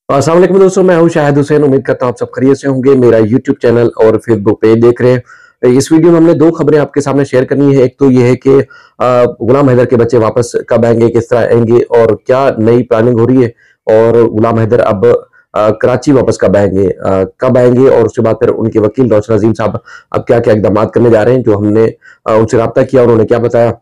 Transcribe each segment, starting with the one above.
अस्सलाम वालेकुम दोस्तों, मैं हूं शाहिद हुसैन। उम्मीद करता हूं आप सब खैरियत से होंगे। मेरा यूट्यूब चैनल और फेसबुक पेज देख रहे हैं। इस वीडियो में हमने दो खबरें आपके सामने शेयर करनी है। एक तो ये है कि गुलाम हैदर के बच्चे वापस कब आएंगे, किस तरह आएंगे और क्या नई प्लानिंग हो रही है, और गुलाम हैदर अब कराची वापस कब आएंगे, और उसके बाद फिर उनके वकील रोशन अजीम साहब अब क्या क्या इकदाम करने जा रहे हैं। जो हमने उनसे रब्ता किया, उन्होंने क्या बताया,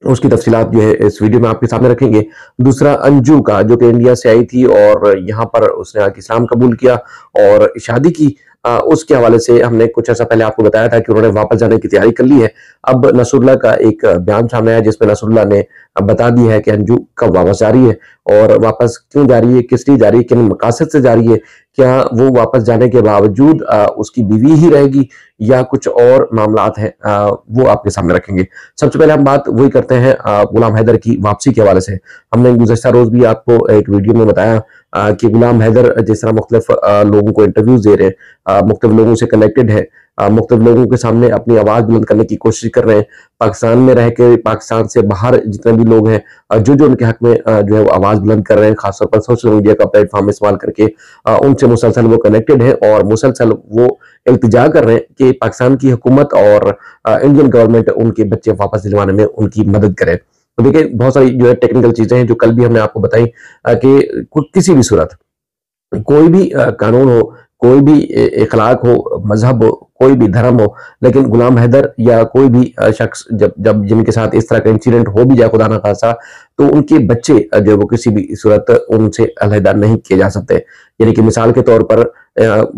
उसकी तफसीलात जो है इस वीडियो में आपके सामने रखेंगे। दूसरा, अंजू का, जो कि इंडिया से आई थी और यहाँ पर उसने आके इस्लाम कबूल किया और शादी की, उसके हवाले से हमने कुछ अर्सा पहले आपको बताया था कि उन्होंने वापस जाने की तैयारी कर ली है। अब नसरुल्लाह का एक बयान सामने आया जिसमें नसरुल्लाह ने बता दिया है कि अंजू कब वापस जा रही है और वापस क्यों जा रही है, किस लिए जा रही है, किन मकासद से जा रही है। क्या वो वापस जाने के बावजूद उसकी बीवी ही रहेगी या कुछ और मामलात हैं, वो आपके सामने रखेंगे। सबसे पहले हम बात वही करते हैं गुलाम हैदर की वापसी के हवाले से। हमने गुज़श्ता रोज भी आपको एक वीडियो में बताया कि गुलाम हैदर जिस तरह मुख्तलिफ लोगों को इंटरव्यूज दे रहे हैं, मुख्तलिफ लोगों से कनेक्टेड है, मुख्तलिफ लोगों के सामने अपनी आवाज बुलंद करने की कोशिश कर रहे हैं। पाकिस्तान में रह के, पाकिस्तान से बाहर जितने भी लोग हैं जो जो उनके हक में जो है वो आवाज बुलंद कर रहे हैं, खासतौर पर सोशल मीडिया का प्लेटफॉर्म इस्तेमाल करके उनसे मुसलसल वो कनेक्टेड है और मुसलसल वो इल्तिजा कर रहे हैं कि पाकिस्तान की हुकूमत और इंडियन गवर्नमेंट उनके बच्चे वापस दिलवाने में उनकी मदद करे। तो देखिए, बहुत सारी जो है टेक्निकल चीजें हैं जो कल भी हमने आपको बताई कि किसी भी सूरत, कोई भी कानून हो, कोई भी इखलाक हो, मजहब हो, कोई भी धर्म हो, लेकिन गुलाम हैदर या कोई भी शख्स जब जब जिनके साथ इस तरह का इंसिडेंट हो भी जाए, खुदा ना खासा, तो उनके बच्चे जो वो किसी भी सूरत उनसे अलहदा नहीं किए जा सकते। यानी कि मिसाल के तौर पर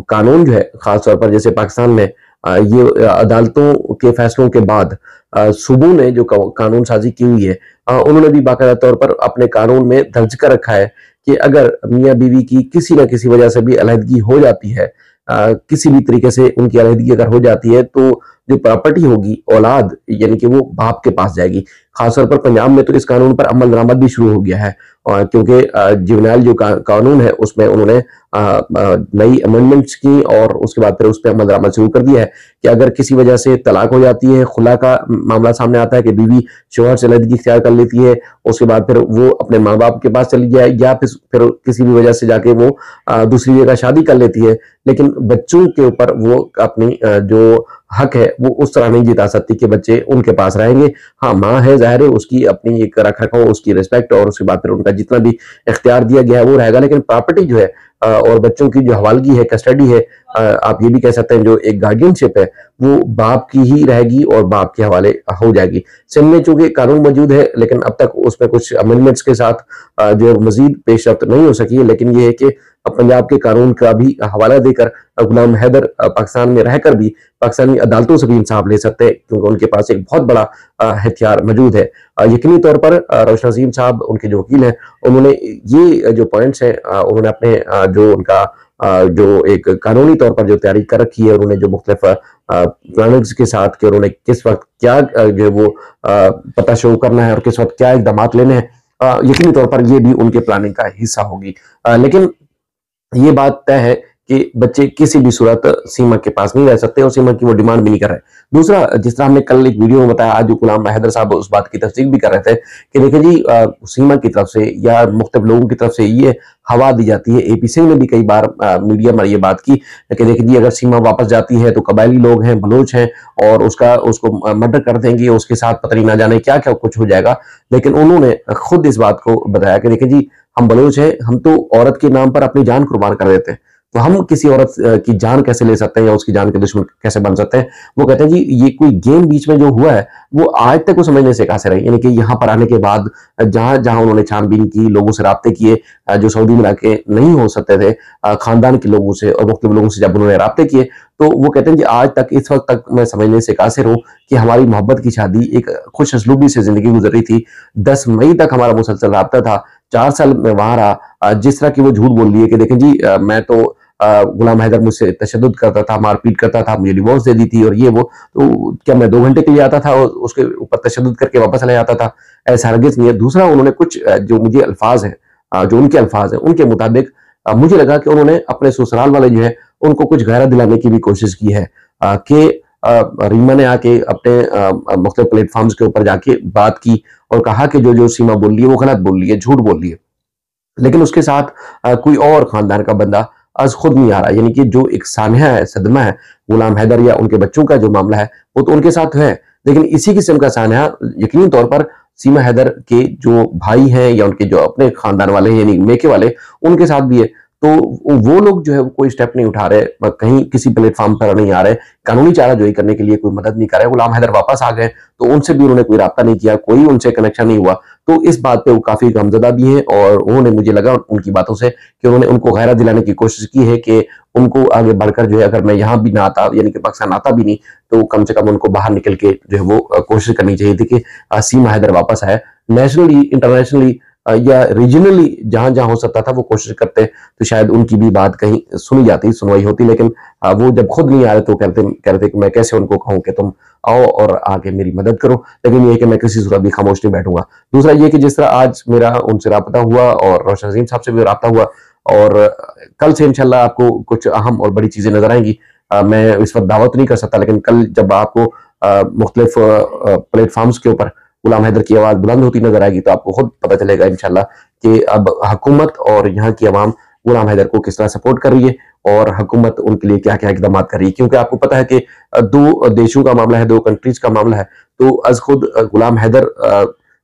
कानून जो है, खास तौर पर जैसे पाकिस्तान में ये अदालतों के फैसलों के बाद सूबों ने जो कानून साजी की हुई है, उन्होंने भी बाकायदा तौर पर अपने कानून में दर्ज कर रखा है कि अगर मियाँ बीवी की किसी न किसी वजह से भी अलहदगी हो जाती है, किसी भी तरीके से उनकी अलहदगी अगर हो जाती है, तो जो प्रॉपर्टी होगी, औलाद यानी कि वो बाप के पास जाएगी। खासतौर पर पंजाब में तो इस कानून पर अमल दरामद भी शुरू हो गया है, क्योंकि जुवेनाइल जो कानून है उसमें उन्होंने नई अमेंडमेंट्स की और उसके बाद फिर उस पर अमल दरामद शुरू कर दिया है कि अगर किसी वजह से तलाक हो जाती है, खुला का मामला सामने आता है कि बीवी शोहर से अलहदगी इख्तियार कर लेती है, उसके बाद फिर वो अपने माँ बाप के पास चली जाए या फिर किसी भी वजह से जाके वो दूसरी जगह शादी कर लेती है, लेकिन बच्चों के ऊपर वो अपनी जो हक है वो उस तरह नहीं जिता सकती कि बच्चे उनके पास रहेंगे। हाँ, माँ है, जाहिर है उसकी अपनी एक रख रखाव, उसकी रिस्पेक्ट और उसके बाद फिर उनका जितना भी इख्तियार दिया गया है वो रहेगा, लेकिन प्रॉपर्टी जो है और बच्चों की जो हवालगी है, कस्टडी है, आप ये भी कह सकते हैं जो एक गार्डियनशिप है, वो बाप की ही रहेगी और बाप के हवाले हो जाएगी। सिंध में चूंकि कानून मौजूद है, लेकिन अब तक उसमें कुछ अमेंडमेंट्स के साथ जो मजीद पेशरफ्त नहीं हो सकी है, लेकिन ये है कि पंजाब के कानून का भी हवाला देकर गुलाम हैदर पाकिस्तान में रहकर भी पाकिस्तानी अदालतों से भी इंसाफ ले सकते हैं, क्योंकि उनके पास एक बहुत बड़ा हथियार मौजूद है। यकीनी तौर पर रोशन अजीम साहब, उनके जो वकील हैं, उन्होंने ये जो पॉइंट्स हैं उन्होंने अपने जो उनका जो एक कानूनी तौर पर जो तैयारी कर रखी है, उन्होंने जो मुख्तलिफ प्लानिंग्स के साथ कि उन्होंने किस वक्त क्या जो है वो पता शुरू करना है और किस वक्त क्या इकदाम लेने हैं, यकीनी तौर पर ये भी उनके प्लानिंग का हिस्सा होगी। लेकिन ये बात तय है कि बच्चे किसी भी सूरत सीमा के पास नहीं रह सकते और सीमा की वो डिमांड भी नहीं कर रहे। दूसरा, जिस तरह हमने कल एक वीडियो में बताया, आज गुलाम हैदर साहब उस बात की तस्दीक भी कर रहे थे कि देखिए जी, सीमा की तरफ से या मुख्तलिफ लोगों की तरफ से ये हवा दी जाती है। एपी सिंह ने भी कई बार मीडिया में ये बात की कि देखिए जी, अगर सीमा वापस जाती है तो कबायली लोग हैं, बलोच हैं, और उसको मर्डर कर देंगे, उसके साथ पता नहीं ना जाने क्या क्या कुछ हो जाएगा। लेकिन उन्होंने खुद इस बात को बताया कि देखिए जी, हम बलोच हैं, हम तो औरत के नाम पर अपनी जान कुर्बान कर देते हैं, तो हम किसी औरत की जान कैसे ले सकते हैं या उसकी जान के दुश्मन कैसे बन सकते हैं। वो कहते हैं जी, ये कोई गेम बीच में जो हुआ है वो आज तक वो समझने से कहां से रही। यानी कि यहाँ पर आने के बाद जहां जहां उन्होंने छानबीन की, लोगों से राब्ते किए जो सऊदी में आके नहीं हो सकते थे, खानदान के लोगों से और मुख्तलिफ लोगों से जब उन्होंने राब्ते किए, तो वो कहते हैं जी, आज तक इस वक्त तक मैं समझने से कासिर हूँ कि हमारी मोहब्बत की शादी एक खुश असलूबी से जिंदगी गुजर रही थी। 10 मई तक हमारा मुसलसल राब्ता था, 4 साल में वहां रहा। जिस तरह की वो झूठ बोल रही है कि देखें जी, मैं तो गुलाम हैदर मुझसे तशद्दुद करता था, मारपीट करता था, मुझे डिवोर्स दे दी थी और ये वो, तो क्या मैं 2 घंटे के लिए आता था और उसके ऊपर तशद्दुद करके वापस चले आता था? ऐसा हरगिज नहीं है। दूसरा, उन्होंने कुछ जो मुझे अल्फाज हैं, जो उनके अल्फाज हैं, उनके मुताबिक मुझे लगा कि उन्होंने अपने ससुराल वाले जो है उनको कुछ गहरा दिलाने की भी कोशिश की है कि रीमा ने आके अपने मुख्तलिफ प्लेटफॉर्म्स के ऊपर जाके बात की और कहा कि जो जो सीमा बोल रही है वो गलत बोल रही है, झूठ बोल रही है। लेकिन उसके साथ कोई और खानदान का बंदा आज खुद नहीं आ रहा, यानी कि जो एक सानहा है, सदमा है गुलाम हैदर या उनके बच्चों का जो मामला है वो तो उनके साथ है, लेकिन इसी किस्म का सानहा यकीनी तौर पर सीमा हैदर के जो भाई हैं या उनके जो अपने खानदान वाले हैं यानी मेके वाले, उनके साथ भी है। तो वो लोग जो है वो कोई स्टेप नहीं उठा रहे, कहीं किसी प्लेटफॉर्म पर नहीं आ रहे, कानूनी चाराजोई करने के लिए कोई मदद नहीं कर रहे। गुलाम हैदर वापस आ गए तो उनसे भी उन्होंने कोई राब्ता नहीं किया, कोई उनसे कनेक्शन नहीं हुआ। तो इस बात पे वो काफी गमजदा भी हैं और उन्होंने, मुझे लगा उनकी बातों से कि उन्होंने उनको गैरत दिलाने की कोशिश की है कि उनको आगे बढ़कर जो है, अगर मैं यहाँ भी ना आता यानी कि पाकिस्तान आता भी नहीं, तो कम से कम उनको बाहर निकल के जो है वो कोशिश करनी चाहिए थी कि सीमा हैदर वापस आए। नेशनली, इंटरनेशनली या रीजनली जहां जहां हो सकता था वो कोशिश करते तो शायद उनकी भी बात कहीं सुनी जाती, सुनवाई होती। लेकिन वो जब खुद नहीं आ रहे तो कहते कि मैं कैसे उनको कहूं कि तुम आओ और आके मेरी मदद करो। लेकिन ये कि मैं किसी सूरत भी खामोश नहीं बैठूंगा। दूसरा ये कि जिस तरह आज मेरा उनसे राब्ता हुआ और रोशन अजीम साहब से भी राब्ता हुआ, और कल से इंशाल्लाह आपको कुछ अहम और बड़ी चीजें नजर आएंगी। मैं इस वक्त दावत नहीं कर सकता, लेकिन कल जब आपको मुख्तलिफ प्लेटफॉर्म्स के ऊपर गुलाम हैदर की आवाज बुलंद होती नजर आएगी तो आपको खुद पता चलेगा इंशाल्लाह कि अब हुकूमत और यहाँ की आवाम गुलाम हैदर को किस तरह सपोर्ट कर रही है और हुकूमत उनके लिए क्या क्या इकदाम कर रही है। क्योंकि आपको पता है कि दो देशों का मामला है, दो कंट्रीज का मामला है। तो अज खुद गुलाम हैदर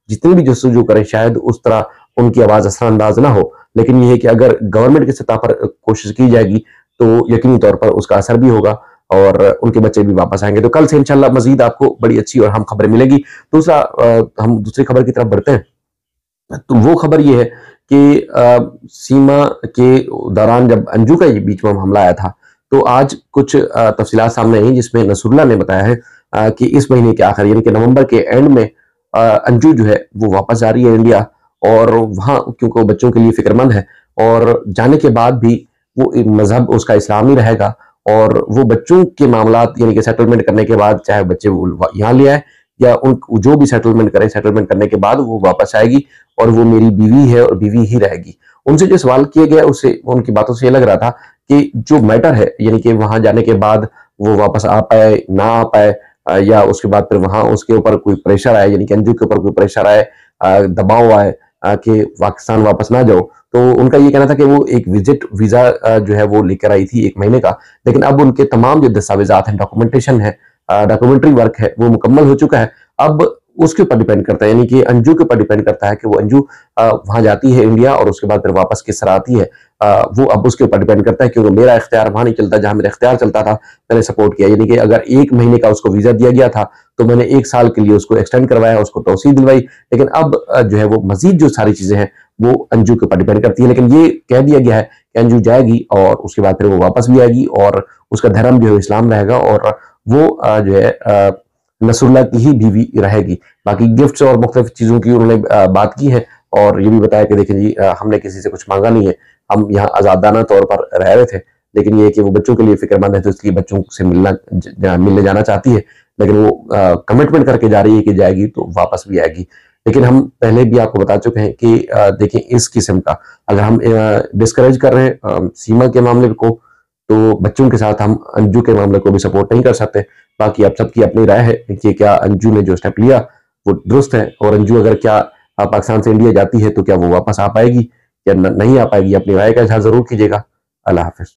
जितनी भी जस्तजू करें शायद उस तरह उनकी आवाज असरअंदाज ना हो, लेकिन यह है कि अगर गवर्नमेंट की सतह पर कोशिश की जाएगी तो यकीनी तौर पर उसका असर भी होगा और उनके बच्चे भी वापस आएंगे। तो कल से इंशाल्लाह मजीद आपको बड़ी अच्छी और हम खबरें मिलेंगी। दूसरा, हम दूसरी खबर की तरफ बढ़ते हैं। तो वो खबर ये है कि सीमा के दौरान जब अंजू का ये बीच में हमला आया था, तो आज कुछ तफसीलात सामने आई जिसमें नसरुल्लाह ने बताया है कि इस महीने के आखिर यानी कि नवंबर के एंड में अंजू जो है वो वापस जा रही है इंडिया, और वहाँ क्योंकि वो बच्चों के लिए फिक्रमंद है और जाने के बाद भी वो मजहब उसका इस्लामी रहेगा, और वो बच्चों के मामलात यानी कि सेटलमेंट करने के बाद चाहे बच्चे वो यहाँ ले आए या उन जो भी सेटलमेंट करे, सेटलमेंट करने के बाद वो वापस आएगी और वो मेरी बीवी है और बीवी ही रहेगी। उनसे जो सवाल किया गया उससे, उनकी बातों से ये लग रहा था कि जो मैटर है यानी कि वहां जाने के बाद वो वापस आ पाए ना आ पाए, या उसके बाद फिर वहां उसके ऊपर कोई प्रेशर आए यानी कि अंजू के ऊपर कोई प्रेशर आए, दबाव आए कि पाकिस्तान वापस ना जाओ। तो उनका ये कहना था कि वो एक विजिट वीजा जो है वो लेकर आई थी 1 महीने का, लेकिन अब उनके तमाम जो दस्तावेजात हैं, डॉक्यूमेंटेशन है, डॉक्यूमेंट्री वर्क है, वो मुकम्मल हो चुका है। अब उसके ऊपर डिपेंड करता है यानी कि अंजू के ऊपर डिपेंड करता है कि वो अंजू वहां जाती है इंडिया और उसके बाद फिर वापस किस तरह आती है। वो अब उसके ऊपर डिपेंड करता है, क्योंकि मेरा इख्तियार वहां नहीं चलता जहां मेरा इख्तियार चलता था, मैंने सपोर्ट किया। यानी कि अगर 1 महीने का उसको वीजा दिया गया था तो मैंने 1 साल के लिए उसको एक्सटेंड करवाया, उसको तौसीह दिलवाई। लेकिन अब जो है वो मजीद जो सारी चीजें हैं वो अंजू के ऊपर डिपेंड करती है। लेकिन ये कह दिया गया है कि अंजू जाएगी और उसके बाद फिर वो वापस भी आएगी और उसका धर्म जो है इस्लाम रहेगा और वो जो है नसरुल्लाह की ही बीवी रहेगी। बाकी गिफ्ट्स और मुख्तलिफ चीजों की उन्होंने बात की है और ये भी बताया कि देखिए जी, हमने किसी से कुछ मांगा नहीं है, हम यहाँ आजादाना तौर पर रह रहे थे, लेकिन ये कि वो बच्चों के लिए फिक्रमंद है तो इसलिए बच्चों से मिलने जाना चाहती है। लेकिन वो कमिटमेंट करके जा रही है कि जाएगी तो वापस भी आएगी। लेकिन हम पहले भी आपको बता चुके हैं कि देखिए इस किस्म का अगर हम डिस्करेज कर रहे हैं सीमा के मामले को, तो बच्चों के साथ हम अंजू के मामले को भी सपोर्ट नहीं कर सकते। बाकी आप सबकी अपनी राय है कि क्या अंजू ने जो स्टेप लिया वो दुरुस्त है, और अंजू अगर क्या पाकिस्तान से इंडिया जाती है तो क्या वो वापस आ पाएगी या नहीं आ पाएगी। अपनी राय का इजहार जरूर कीजिएगा। अल्लाह हाफिज।